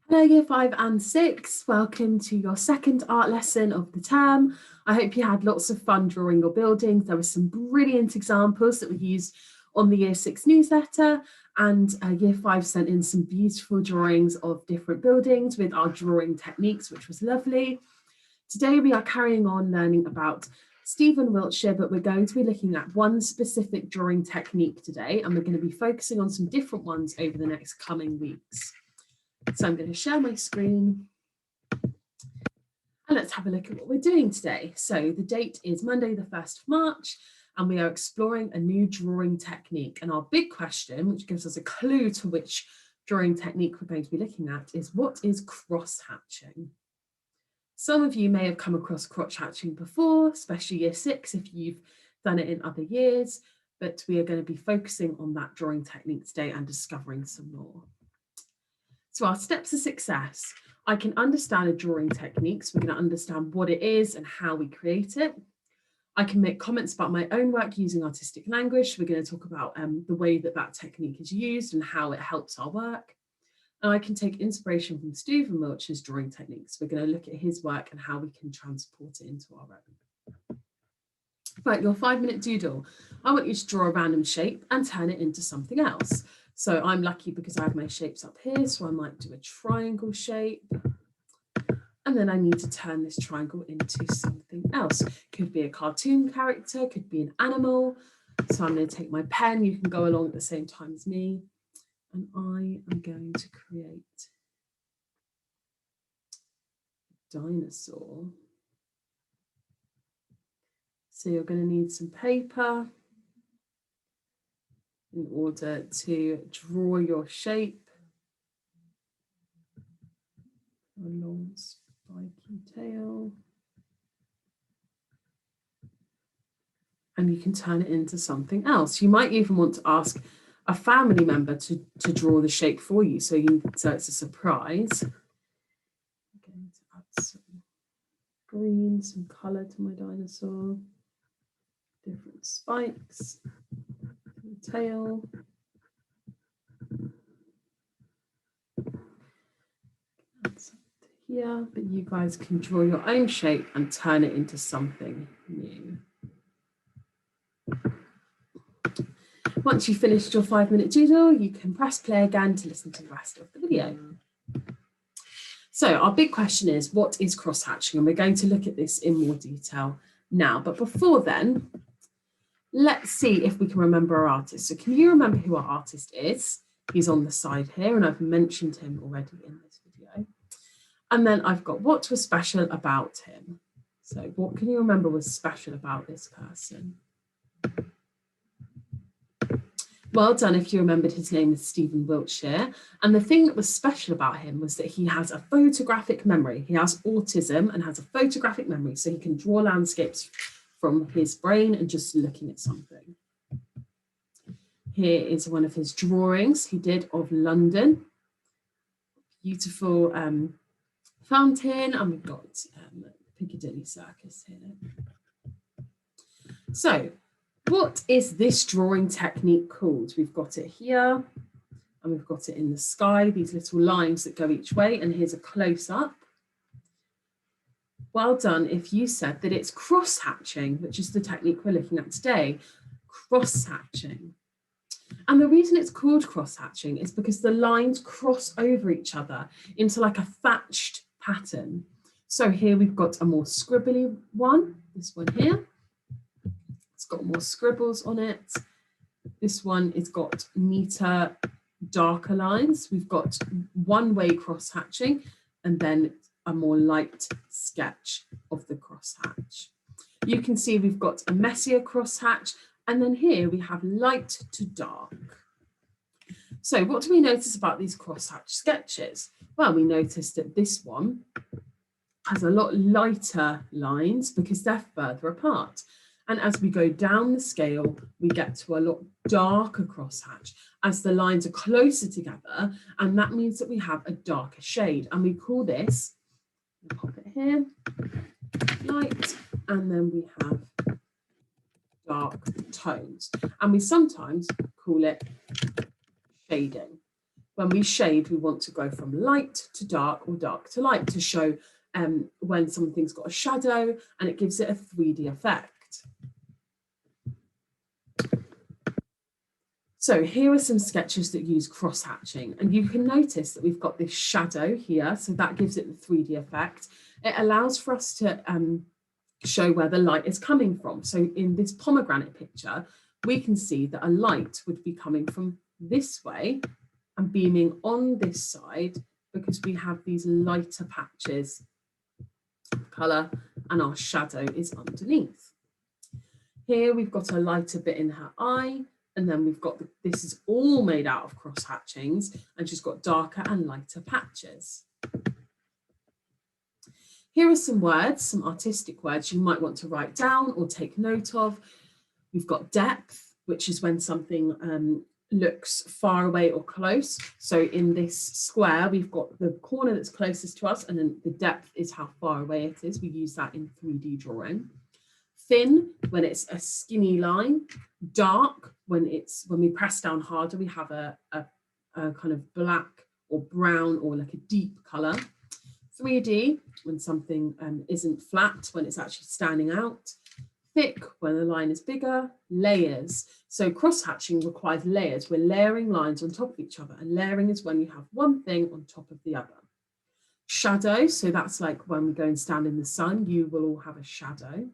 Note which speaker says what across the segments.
Speaker 1: Hello Year 5 and 6, welcome to your second art lesson of the term. I hope you had lots of fun drawing your buildings. There were some brilliant examples that we used on the Year 6 newsletter, and Year 5 sent in some beautiful drawings of different buildings with our drawing techniques, which was lovely. Today we are carrying on learning about Stephen Wiltshire, but we're going to be looking at one specific drawing technique today, and we're going to be focusing on some different ones over the next coming weeks. So I'm going to share my screen and let's have a look at what we're doing today. So the date is Monday, the 1st of March, and we are exploring a new drawing technique. And our big question, which gives us a clue to which drawing technique we're going to be looking at, is what is cross-hatching? Some of you may have come across cross-hatching before, especially Year 6 if you've done it in other years, but we are going to be focusing on that drawing technique today and discovering some more. So our steps to success: I can understand a drawing technique, so we're going to understand what it is and how we create it. I can make comments about my own work using artistic language. So we're going to talk about the way that that technique is used and how it helps our work. And I can take inspiration from Stephen Wiltshire's drawing techniques. We're going to look at his work and how we can transport it into our own. Right, your 5-minute doodle. I want you to draw a random shape and turn it into something else. So I'm lucky because I have my shapes up here, so I might do a triangle shape. And then I need to turn this triangle into something else. Could be a cartoon character, could be an animal. So I'm going to take my pen, you can go along at the same time as me. And I am going to create a dinosaur. So you're going to need some paper in order to draw your shape. A long spiky tail. And you can turn it into something else. You might even want to ask a family member to draw the shape for you, so it's a surprise. I'm going to add some green, some colour to my dinosaur. Different spikes. The tail. Here, but you guys can draw your own shape and turn it into something new. Once you've finished your 5-minute doodle, you can press play again to listen to the rest of the video. So our big question is, what is cross-hatching? And we're going to look at this in more detail now. But before then, let's see if we can remember our artist. So can you remember who our artist is? He's on the side here, and I've mentioned him already in this video. And then I've got what was special about him. So what can you remember was special about this person? Well done if you remembered his name is Stephen Wiltshire. And the thing that was special about him was that he has a photographic memory. He has autism and has a photographic memory, so he can draw landscapes from his brain and just looking at something. Here is one of his drawings he did of London. Beautiful fountain, and we've got Piccadilly Circus here. So, what is this drawing technique called? We've got it here, and we've got it in the sky, these little lines that go each way, and here's a close-up. Well done if you said that it's cross-hatching, which is the technique we're looking at today. Cross-hatching. And the reason it's called cross-hatching is because the lines cross over each other into like a thatched pattern. So here we've got a more scribbly one, this one here. It's got more scribbles on it. This one has got neater, darker lines. We've got one-way cross-hatching and then a more light sketch of the crosshatch. You can see we've got a messier crosshatch, and then here we have light to dark. So what do we notice about these crosshatch sketches? Well, we notice that this one has a lot lighter lines because they're further apart. And as we go down the scale, we get to a lot darker crosshatch as the lines are closer together, and that means that we have a darker shade. And we call this, I'll pop it here, light, and then we have dark tones. And we sometimes call it shading. When we shade, we want to go from light to dark or dark to light to show when something's got a shadow, and it gives it a 3D effect. So here are some sketches that use cross-hatching, and you can notice that we've got this shadow here, so that gives it the 3D effect. It allows for us to show where the light is coming from. So in this pomegranate picture, we can see that a light would be coming from this way and beaming on this side because we have these lighter patches of colour and our shadow is underneath. Here we've got a lighter bit in her eye, and then we've got, this is all made out of cross-hatchings, and she's got darker and lighter patches. Here are some words, some artistic words you might want to write down or take note of. We've got depth, which is when something looks far away or close. So in this square, we've got the corner that's closest to us, and then the depth is how far away it is. We use that in 3D drawing. Thin, when it's a skinny line. Dark, when we press down harder, we have a kind of black or brown or like a deep color. 3D, when something isn't flat, when it's actually standing out. Thick, when the line is bigger. Layers. So cross-hatching requires layers. We're layering lines on top of each other, and layering is when you have one thing on top of the other. Shadow, so that's like when we go and stand in the sun, you will all have a shadow.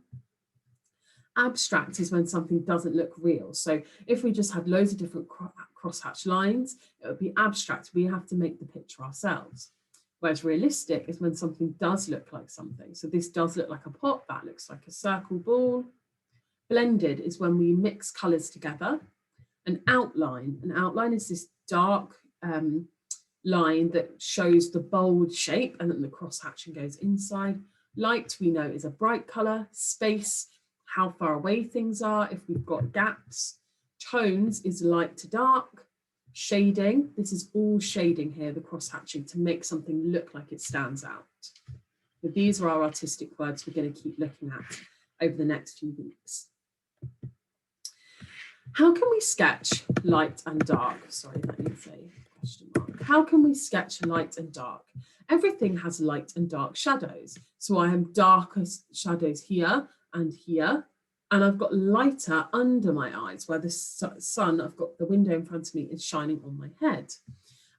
Speaker 1: Abstract is when something doesn't look real. So if we just had loads of different crosshatch lines, it would be abstract. We have to make the picture ourselves. Whereas realistic is when something does look like something. So this does look like a pot, that looks like a circle ball. Blended is when we mix colours together. An outline is this dark line that shows the bold shape, and then the cross-hatching goes inside. Light, we know, is a bright colour. Space, how far away things are, if we've got gaps. Tones is light to dark. Shading, this is all shading here, the cross-hatching, to make something look like it stands out. But these are our artistic words we're going to keep looking at over the next few weeks. How can we sketch light and dark? Sorry, that needs a question mark. How can we sketch light and dark? Everything has light and dark shadows. So I have darker shadows here and here, and I've got lighter under my eyes where the sun, I've got the window in front of me, is shining on my head.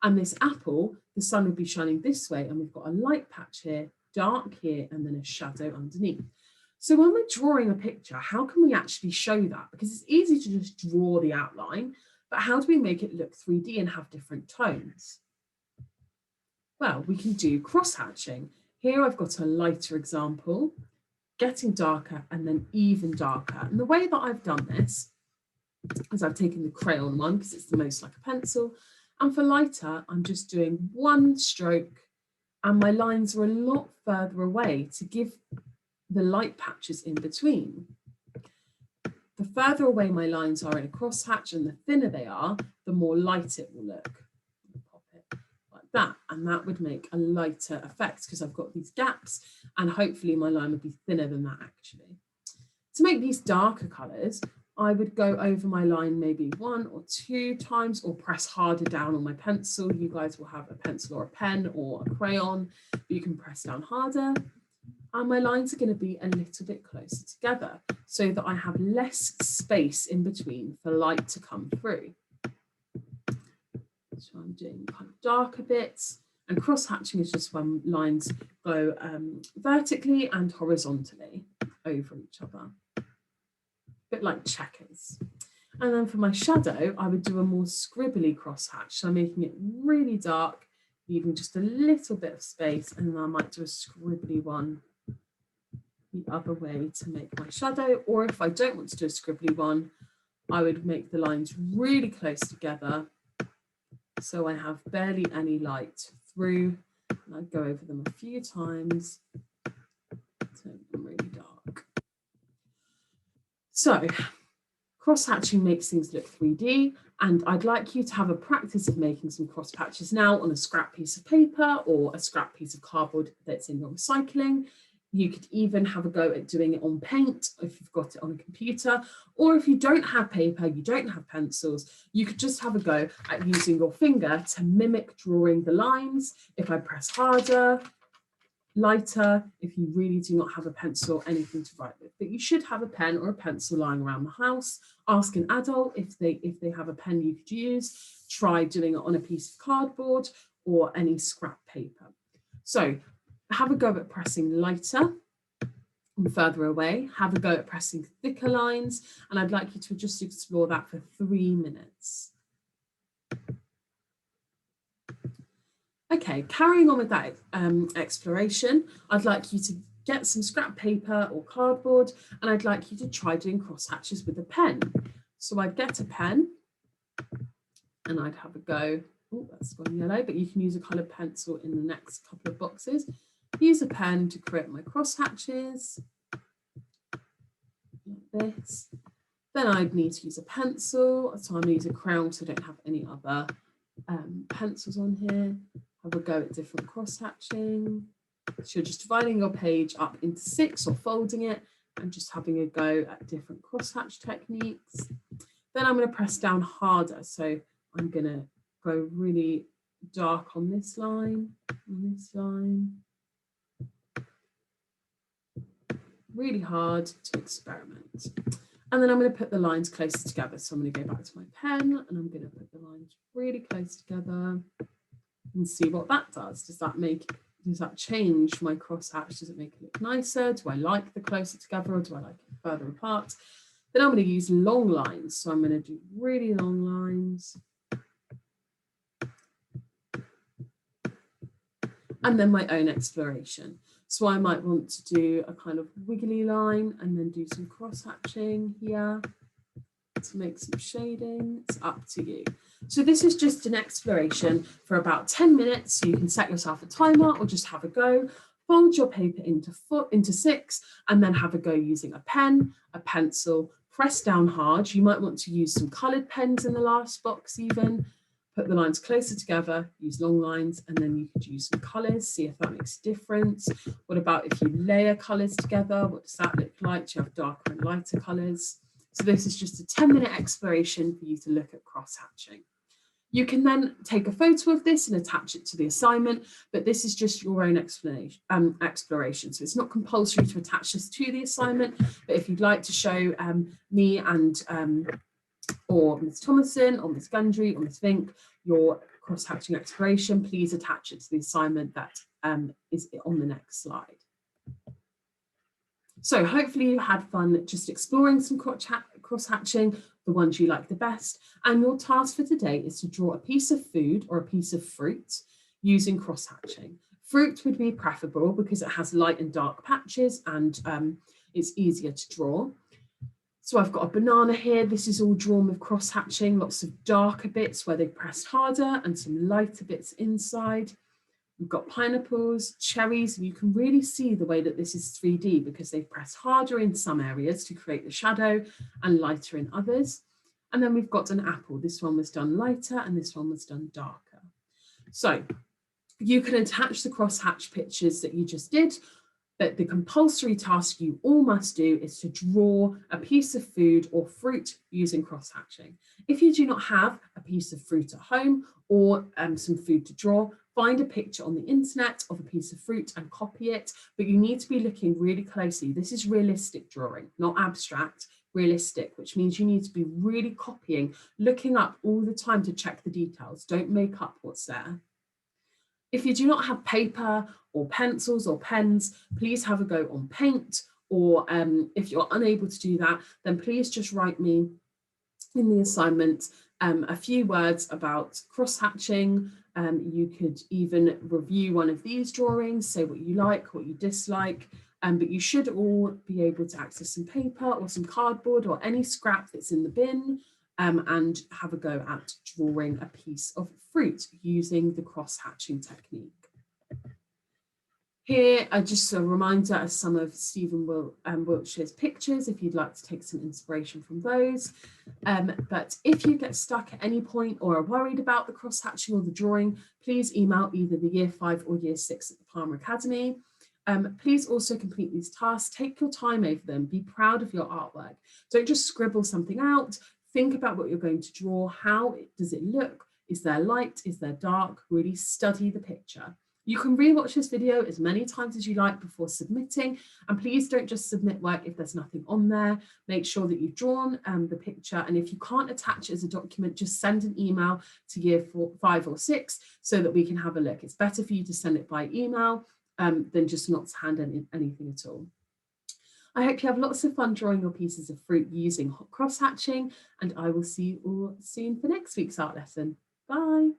Speaker 1: And this apple, the sun would be shining this way, and we've got a light patch here, dark here, and then a shadow underneath. So when we're drawing a picture, how can we actually show that? Because it's easy to just draw the outline, but how do we make it look 3D and have different tones? Well, we can do cross-hatching. Here I've got a lighter example, getting darker and then even darker. And the way that I've done this is I've taken the crayon one because it's the most like a pencil. And for lighter, I'm just doing one stroke, and my lines are a lot further away to give the light patches in between. The further away my lines are in a crosshatch and the thinner they are, the more light it will look. Pop it like that, and that would make a lighter effect because I've got these gaps, and hopefully my line would be thinner than that actually. To make these darker colours, I would go over my line maybe 1 or 2 times, or press harder down on my pencil. You guys will have a pencil or a pen or a crayon, but you can press down harder. And my lines are going to be a little bit closer together so that I have less space in between for light to come through. So I'm doing kind of darker bits, and cross-hatching is just when lines go vertically and horizontally over each other, a bit like checkers. And then for my shadow, I would do a more scribbly cross-hatch, so I'm making it really dark, leaving just a little bit of space, and then I might do a scribbly one the other way to make my shadow. Or if I don't want to do a scribbly one, I would make the lines really close together so I have barely any light through, and I'd go over them a few times to make them really dark. So cross-hatching makes things look 3D, and I'd like you to have a practice of making some cross patches now on a scrap piece of paper or a scrap piece of cardboard that's in your recycling. You could even have a go at doing it on paint if you've got it on a computer, or if you don't have paper, you don't have pencils, you could just have a go at using your finger to mimic drawing the lines. If I press harder, lighter, if you really do not have a pencil or anything to write with. But you should have a pen or a pencil lying around the house. Ask an adult if they have a pen you could use. Try doing it on a piece of cardboard or any scrap paper. So have a go at pressing lighter and further away. Have a go at pressing thicker lines. And I'd like you to just explore that for 3 minutes. Okay, carrying on with that exploration, I'd like you to get some scrap paper or cardboard, and I'd like you to try doing crosshatches with a pen. So I'd get a pen and I'd have a go. Oh, that's gone yellow, but you can use a coloured pencil in the next couple of boxes. Use a pen to create my crosshatches, like this. Then I'd need to use a pencil, so I'm going to use a crown so I don't have any other pencils on here. Have a go at different crosshatching. So you're just dividing your page up into 6 or folding it and just having a go at different crosshatch techniques. Then I'm going to press down harder. So I'm going to go really dark on this line, really hard to experiment. And then I'm going to put the lines closer together. So I'm going to go back to my pen and I'm going to put the lines really close together and see what that does. Does that change my crosshatch? Does it make it look nicer? Do I like the closer together or do I like it further apart? Then I'm going to use long lines. So I'm going to do really long lines. And then my own exploration. So I might want to do a kind of wiggly line and then do some crosshatching here to make some shading. It's up to you. So this is just an exploration for about 10 minutes. So you can set yourself a timer or just have a go. Fold your paper into 6 and then have a go using a pen, a pencil, press down hard. You might want to use some coloured pens in the last box even. Put the lines closer together, use long lines, and then you could use some colours, see if that makes a difference. What about if you layer colours together? What does that look like? Do you have darker and lighter colours? So this is just a 10-minute exploration for you to look at cross-hatching. You can then take a photo of this and attach it to the assignment, but this is just your own exploration. So it's not compulsory to attach this to the assignment, but if you'd like to show me and or Ms. Thomason or Ms. Gundry or Ms. Vink your cross-hatching exploration, please attach it to the assignment that is on the next slide. So hopefully you had fun just exploring some cross-hatching, the ones you like the best. And your task for today is to draw a piece of food or a piece of fruit using cross-hatching. Fruit would be preferable because it has light and dark patches and it's easier to draw. So I've got a banana here. This is all drawn with cross-hatching, lots of darker bits where they've pressed harder and some lighter bits inside. We've got pineapples, cherries, and you can really see the way that this is 3D because they've pressed harder in some areas to create the shadow and lighter in others. And then we've got an apple. This one was done lighter and this one was done darker. So you can attach the crosshatch pictures that you just did, but the compulsory task you all must do is to draw a piece of food or fruit using crosshatching. If you do not have a piece of fruit at home or some food to draw, find a picture on the internet of a piece of fruit and copy it, but you need to be looking really closely. This is realistic drawing, not abstract, realistic, which means you need to be really copying, looking up all the time to check the details. Don't make up what's there. If you do not have paper or pencils or pens, please have a go on paint, or if you're unable to do that, then please just write me in the assignment a few words about cross-hatching. You could even review one of these drawings, say what you like, what you dislike, but you should all be able to access some paper or some cardboard or any scrap that's in the bin and have a go at drawing a piece of fruit using the cross-hatching technique. Here are just a reminder of some of Stephen Wiltshire's pictures, if you'd like to take some inspiration from those. But if you get stuck at any point or are worried about the cross-hatching or the drawing, please email either the Year 5 or Year 6 at the Palmer Academy. Please also complete these tasks. Take your time over them. Be proud of your artwork. Don't just scribble something out. Think about what you're going to draw. How does it look? Is there light? Is there dark? Really study the picture. You can rewatch this video as many times as you like before submitting, and please don't just submit work if there's nothing on there. Make sure that you've drawn the picture, and if you can't attach it as a document, just send an email to year 5 or 6 so that we can have a look. It's better for you to send it by email than just not to hand anything at all. I hope you have lots of fun drawing your pieces of fruit using crosshatching, and I will see you all soon for next week's art lesson. Bye.